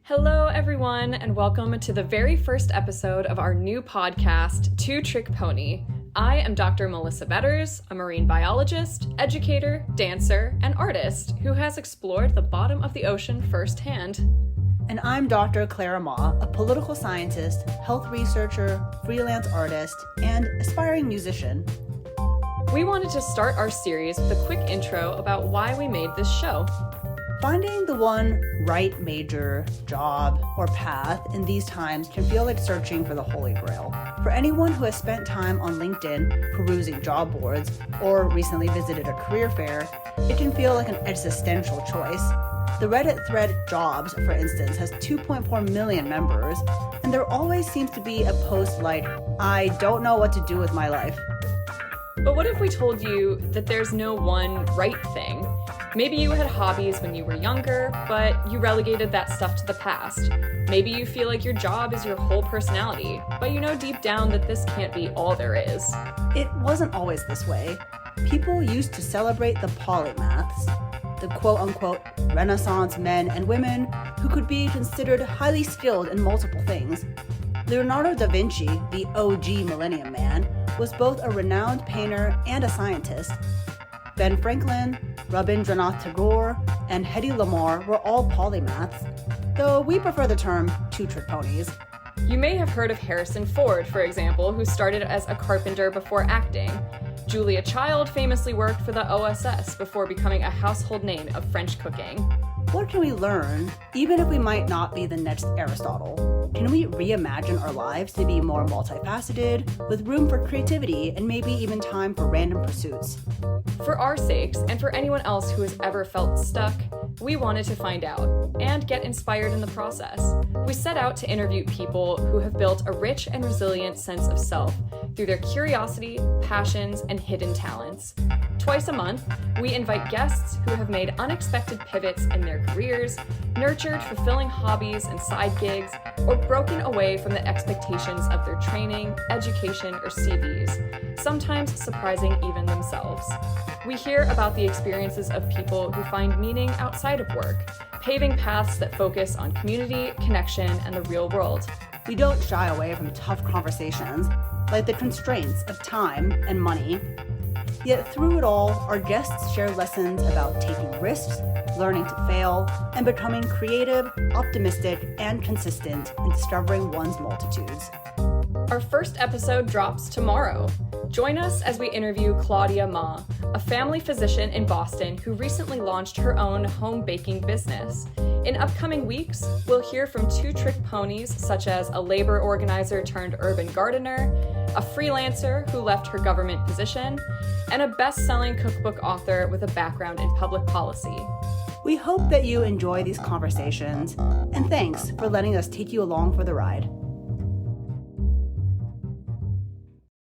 Hello, everyone, and welcome to the very first episode of our new podcast, Two Trick Pony. I am Dr. Melissa Betters, a marine biologist, educator, dancer, and artist who has explored the bottom of the ocean firsthand. And I'm Dr. Clara Ma, a political scientist, health researcher, freelance artist, and aspiring musician. We wanted to start our series with a quick intro about why we made this show. Finding the one right major, job, or path in these times can feel like searching for the Holy Grail. For anyone who has spent time on LinkedIn perusing job boards or recently visited a career fair, it can feel like an existential choice. The Reddit thread Jobs, for instance, has 2.4 million members, and there always seems to be a post like, "I don't know what to do with my life." But what if we told you that there's no one right thing? Maybe you had hobbies when you were younger, but you relegated that stuff to the past. Maybe you feel like your job is your whole personality, but you know deep down that this can't be all there is. It wasn't always this way. People used to celebrate the polymaths, the quote-unquote Renaissance men and women who could be considered highly skilled in multiple things. Leonardo da Vinci, the OG Millennium Man, was both a renowned painter and a scientist. Ben Franklin, Rabindranath Tagore, and Hedy Lamarr were all polymaths, though we prefer the term two-trick ponies. You may have heard of Harrison Ford, for example, who started as a carpenter before acting. Julia Child famously worked for the OSS before becoming a household name of French cooking. What can we learn, even if we might not be the next Aristotle? Can we reimagine our lives to be more multifaceted, with room for creativity and maybe even time for random pursuits? For our sakes, and for anyone else who has ever felt stuck, we wanted to find out and get inspired in the process. We set out to interview people who have built a rich and resilient sense of self through their curiosity, passions, and hidden talents. Twice a month, we invite guests who have made unexpected pivots in their careers, nurtured fulfilling hobbies and side gigs, or broken away from the expectations of their training, education, or CVs, sometimes surprising even themselves. We hear about the experiences of people who find meaning outside of work, paving paths that focus on community, connection, and the real world. We don't shy away from tough conversations, like the constraints of time and money. Yet through it all, our guests share lessons about taking risks, learning to fail, and becoming creative, optimistic, and consistent in discovering one's multitudes. Our first episode drops tomorrow. Join us as we interview Claudia Ma, a family physician in Boston who recently launched her own home baking business. In upcoming weeks, we'll hear from two-trick ponies such as a labor organizer turned urban gardener, a freelancer who left her government position, and a best-selling cookbook author with a background in public policy. We hope that you enjoy these conversations, and thanks for letting us take you along for the ride.